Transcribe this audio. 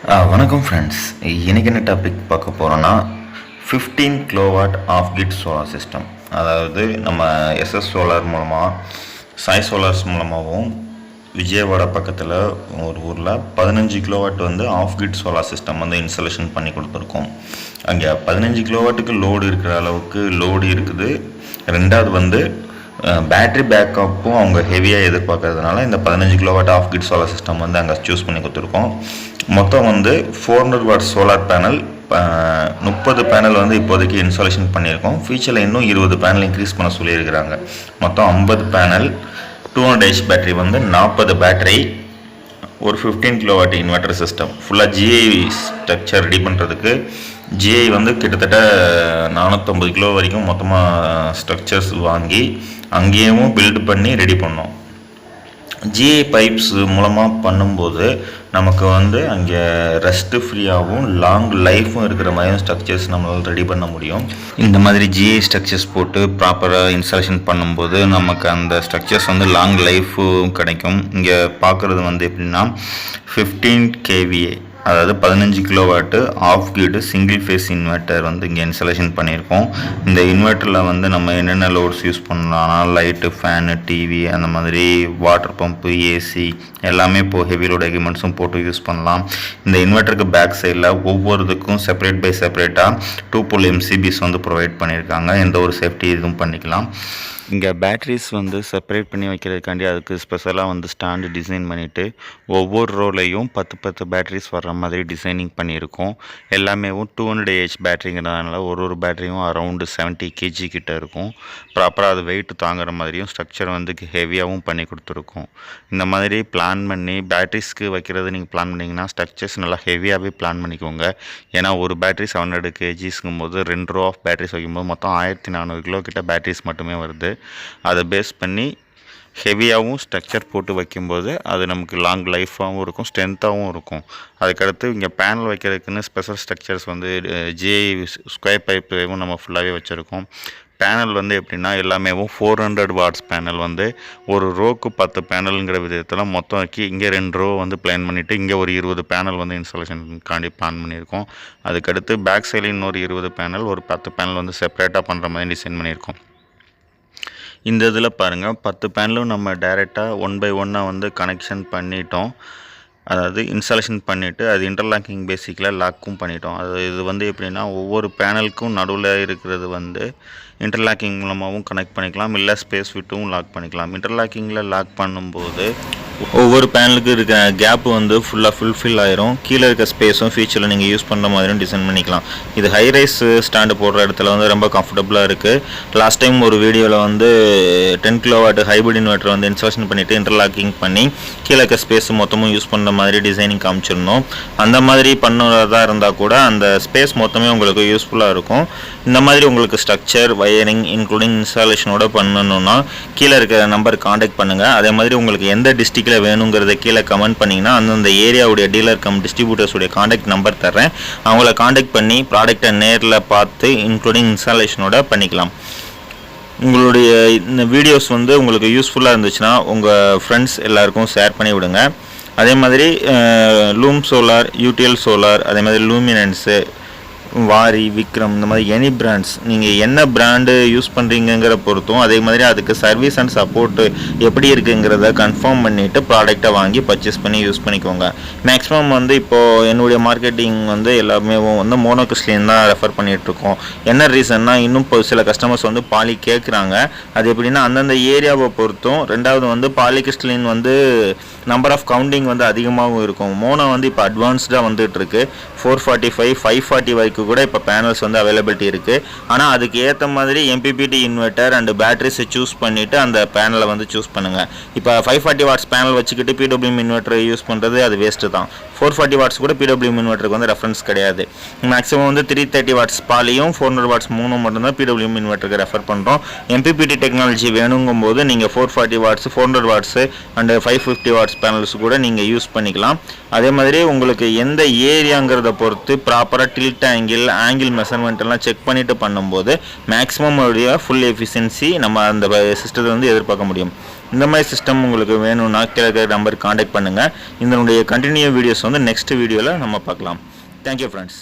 வணக்கம் ஃப்ரெண்ட்ஸ். இன்றைக்கி என்ன டாபிக் பார்க்க போகிறோன்னா 15 kilowatt off grid solar system. அதாவது நம்ம எஸ்எஸ் சோலார் மூலமாக சாய் சோலார்ஸ் மூலமாகவும் விஜயவாடா பக்கத்தில் ஒரு ஊரில் 15 கிலோவாட் வந்து ஆஃப் கிட் சோலார் சிஸ்டம் வந்து இன்ஸ்டாலேஷன் பண்ணி கொடுத்துருக்கோம். அங்கே 15 கிலோவாட்டுக்கு லோடு இருக்கிற அளவுக்கு லோடு இருக்குது. ரெண்டாவது வந்து பேட்ரி பேக்கப்பும் அவங்க ஹெவியாக எதிர்பார்க்கறதுனால இந்த 15 kilowatt off grid solar system வந்து அங்கே சூஸ் பண்ணி கொடுத்துருக்கோம். மொத்தம் வந்து 400 வாட் சோலார் பேனல் 30 பேனல் வந்து இப்போதைக்கு இன்ஸ்டாலேஷன் பண்ணியிருக்கோம். ஃபியூச்சரில் இன்னும் 20 பேனல் இன்க்ரீஸ் பண்ண சொல்லியிருக்கிறாங்க. மொத்தம் 50 பேனல், 200 பேட்டரி வந்து 40 பேட்டரி, ஒரு 15 கிலோவாட் இன்வெர்டர் சிஸ்டம். ஃபுல்லாக ஜிஐ ஸ்ட்ரக்சர் ரெடி பண்ணுறதுக்கு ஜிஐ வந்து கிட்டத்தட்ட 450 கிலோ வரைக்கும் மொத்தமாக ஸ்ட்ரக்சர்ஸ் வாங்கி அங்கேயும் பில்டு பண்ணி ரெடி பண்ணோம். ஜிஐ பைப்ஸ் மூலமாக பண்ணும்போது நமக்கு வந்து அங்கே ரெஸ்ட்டு ஃப்ரீயாகவும் லாங் லைஃப்பும் இருக்கிற மாதிரி ஸ்ட்ரக்சர்ஸ் நம்மளால் ரெடி பண்ண முடியும். இந்த மாதிரி ஜிஐ ஸ்ட்ரக்சர்ஸ் போட்டு ப்ராப்பராக இன்ஸ்டாலேஷன் பண்ணும்போது நமக்கு அந்த ஸ்ட்ரக்சர்ஸ் வந்து லாங் லைஃப்பும் கிடைக்கும். இங்கே பார்க்குறது வந்து எப்படின்னா 15 kVA, அதாவது 15 kilowatt off grid single phase inverter வந்து இங்கே இன்ஸ்டாலேஷன் பண்ணியிருக்கோம். இந்த இன்வெர்ட்டரில் வந்து நம்ம என்னென்ன லோட்ஸ் யூஸ் பண்ணலாம்னா லைட்டு, ஃபேனு, டிவி, அந்த மாதிரி வாட்டர் பம்பு, ஏசி எல்லாமே இப்போது ஹெவி லோட் எக்யூப்மெண்ட்ஸும் போட்டு யூஸ் பண்ணலாம். இந்த இன்வெர்ட்டருக்கு பேக் சைடில் ஒவ்வொருத்துக்கும் செப்பரேட் பை செப்பரேட்டாக 2 pole MCBs வந்து ப்ரொவைட் பண்ணியிருக்காங்க. எந்த ஒரு சேஃப்டி இதுவும் பண்ணிக்கலாம். இங்கே பேட்ரிஸ் வந்து செப்பரேட் பண்ணி வைக்கிறதுக்காண்டி அதுக்கு ஸ்பெஷலாக வந்து ஸ்டாண்டு டிசைன் பண்ணிவிட்டு ஒவ்வொரு ரோலையும் 10 பேட்ரிஸ் வர்ற மாதிரி டிசைனிங் பண்ணியிருக்கோம். எல்லாமே 200 பேட்டரிங்கிறதுனால ஒரு பேட்டரியும் அரௌண்டு 70 kg கிட்ட இருக்கும். ப்ராப்பராக அது வெயிட் தாங்குற மாதிரியும் ஸ்ட்ரக்சர் வந்து ஹெவியாகவும் பண்ணி கொடுத்துருக்கோம். இந்த மாதிரி பிளான் பண்ணி பேட்ரிஸ்க்கு வைக்கிறது நீங்கள் பிளான் பண்ணிங்கன்னா ஸ்ட்ரக்சர்ஸ் நல்லா ஹெவியாகவே பிளான் பண்ணிக்கோங்க. ஏன்னா ஒரு பேட்டரி 700 kgsங்கும் போது 2 ரோ ஆஃப் பேட்டரிஸ் வைக்கும்போது மொத்தம் 1400 கிலோ கிட்ட பேட்டரிஸ் மட்டுமே வருது. அதை பேஸ் பண்ணி ஹெவியாகவும் ஸ்ட்ரக்சர் போட்டு வைக்கும்போது அது நமக்கு லாங் லைஃபாகவும் இருக்கும், ஸ்ட்ரென்த்தாகவும் இருக்கும். அதுக்கடுத்து இங்கே பேனல் வைக்கிறதுக்குன்னு ஸ்பெஷல் ஸ்ட்ரக்சர்ஸ் வந்து ஜிஐ ஸ்கொயர் பைப்பையும் நம்ம ஃபுல்லாகவே வச்சுருக்கோம். பேனல் வந்து எப்படின்னா எல்லாமே 400 வாட்ஸ் பேனல் வந்து ஒரு ரோக்கு 10 பேனலுங்கிற விதத்தில் மொத்தம் இங்கே 2 ரோ வந்து பிளான் பண்ணிவிட்டு இங்கே ஒரு 20 பேனல் வந்து இன்ஸ்டாலேஷனுக்காண்டி பிளான் பண்ணியிருக்கோம். அதுக்கடுத்து பேக் சைடில் இன்னொரு 20 பேனல், ஒரு 10 பேனல் வந்து செப்பரேட்டாக பண்ணுற மாதிரி டிசைன் பண்ணியிருக்கோம். இந்த இதில் பாருங்கள் 10 பேனலும் நம்ம டைரெக்டாக 1 by 1 வந்து கனெக்ஷன் பண்ணிட்டோம். அதாவது இன்ஸ்டாலேஷன் பண்ணிவிட்டு அது இன்டர்லாக்கிங் பேசிக்கில் லாக்கும் பண்ணிட்டோம். இது வந்து எப்படின்னா ஒவ்வொரு பேனலுக்கும் நடுவில் இருக்கிறது வந்து இன்டர்லாக்கிங் மூலமாகவும் கனெக்ட் பண்ணிக்கலாம், இல்லை ஸ்பேஸ் விட்டும் லாக் பண்ணிக்கலாம். இன்டர்லாக்கிங்கில் லாக் பண்ணும்போது ஒவ்வொரு பேனலுக்கு இருக்க கேப்பு வந்து ஃபுல்லாக ஃபுல்ஃபில் ஆயிரும். கீழே இருக்க ஸ்பேஸும் ஃபியூச்சரில் நீங்கள் யூஸ் பண்ணுற மாதிரியும் டிசைன் பண்ணிக்கலாம். இது ஹைரைஸ் ஸ்டாண்டு போடுற இடத்துல வந்து ரொம்ப கம்ஃபர்டபுளாக இருக்குது. லாஸ்ட் டைம் ஒரு வீடியோவில் வந்து 10 கிலோவாட் ஹைபிரிட் இன்வெர்ட்டர் வந்து இன்ஸ்டாலேஷன் பண்ணிவிட்டு இன்டர்லாக்கிங் பண்ணி கீழே இருக்க ஸ்பேஸ் மொத்தமும் யூஸ் பண்ணுற மாதிரி டிசைனிங் காமிச்சிருந்தோம். அந்த மாதிரி பண்ணுறதா இருந்தால் கூட அந்த ஸ்பேஸ் மொத்தமே உங்களுக்கு யூஸ்ஃபுல்லாக இருக்கும். இந்த மாதிரி உங்களுக்கு ஸ்ட்ரக்சர், வயரிங் இன்க்ளூடிங் இன்ஸ்டாலேஷனோட பண்ணணுன்னா கீழே இருக்கிற நம்பர் காண்டாக்ட் பண்ணுங்கள். அதே மாதிரி உங்களுக்கு எந்த டிஸ்ட்ரிக்ட் வேணுங்கிறத கீழே கமெண்ட் பண்ணிங்கன்னா அந்தந்த ஏரியாவுடைய டீலர் டிஸ்ட்ரிபியூட்டர்ஸுடைய காண்டாக்ட் நம்பர் தர்றேன். அவங்கள காண்டாக்ட் பண்ணி ப்ராடக்டை நேரில் பார்த்து இன்க்ளூடிங் இன்ஸ்டாலேஷனோட பண்ணிக்கலாம். உங்களுடைய இந்த வீடியோஸ் வந்து உங்களுக்கு யூஸ்ஃபுல்லாக இருந்துச்சுன்னா உங்கள் ஃப்ரெண்ட்ஸ் எல்லாருக்கும் ஷேர் பண்ணி விடுங்க. அதே மாதிரி லூம் சோலார், யூடிஎல் சோலார், அதே மாதிரி லூமினன்ஸு, வாரி, விக்ரம், இந்த மாதிரி எனி பிராண்ட்ஸ் நீங்கள் என்ன பிராண்டு யூஸ் பண்ணுறீங்கிற பொறுத்தும் அதே மாதிரி அதுக்கு சர்வீஸ் அண்ட் சப்போர்ட்டு எப்படி இருக்குங்கிறத கன்ஃபார்ம் பண்ணிவிட்டு ப்ராடக்டை வாங்கி பர்ச்சேஸ் பண்ணி யூஸ் பண்ணிக்கோங்க. மேக்ஸிமம் வந்து இப்போது என்னுடைய மார்க்கெட்டிங் வந்து எல்லாமே வந்து மோனோகிறிஸ்டின் தான் ரெஃபர் பண்ணிகிட்ருக்கோம். என்ன ரீசன்னா இன்னும் இப்போ சில கஸ்டமர்ஸ் வந்து பாலி கேட்குறாங்க. அது எப்படின்னா அந்தந்த ஏரியாவை பொறுத்தும். ரெண்டாவது வந்து பாலிகிறிஸ்டலின் வந்து நம்பர் ஆஃப் கவுண்டிங் வந்து அதிகமாகவும் இருக்கும். மோனோ வந்து இப்போ அட்வான்ஸ்டாக வந்துட்டு இருக்கு. 445, 540 வரைக்கும் கூட இப்போ பேனல்ஸ் வந்து அவைலபிலிட்டி இருக்குது. ஆனால் அதுக்கு ஏற்ற மாதிரி MPPT இன்வெர்ட்டர் அண்ட் பேட்டரிஸை சூஸ் பண்ணிவிட்டு அந்த பேனலை வந்து சூஸ் பண்ணுங்கள். இப்போ 540 வாட்ஸ் பேனல் வச்சுக்கிட்டு PWM இன்வெர்ட்டர் யூஸ் பண்ணுறது அது வேஸ்ட்டு தான். 440 வாட்ஸ் கூட PWM இன்வெர்ட்டருக்கு வந்து ரெஃபரன்ஸ் கிடையாது. மேக்ஸிமம் வந்து 330 வாட்ஸ் பாலியும் 400 வாட்ஸ் மூணும் மட்டும்தான் PWM இன்வெர்ட்டருக்கு ரெஃபர் பண்ணுறோம். MPPT டெக்னாலஜி வேணுங்கும் போது நீங்கள் 440 watts, 400 watts and 550 watts panels கூட நீங்கள் யூஸ் பண்ணிக்கலாம். அதே மாதிரி உங்களுக்கு எந்த ஏரியாங்கிறத பொறுத்து ப்ராப்பராக டில்ட் ஆங்கிள் மெஷர்மெண்ட் எல்லாம் செக் பண்ணிட்டு பண்ணும்போது மேக்ஸிமம் உடைய ஃபுல் எஃபிஷியன்சி நம்ம அந்த சிஸ்டத்தை வந்து எதிர்பார்க்க முடியும். இந்த மாதிரி சிஸ்டம் உங்களுக்கு வேணும்னா கீழே நம்பருக்கு காண்டாக்ட் பண்ணுங்கள். இதனுடைய கண்டினியூ வீடியோஸ் வந்து நெக்ஸ்ட் வீடியோவில் நம்ம பார்க்கலாம். Thank you friends.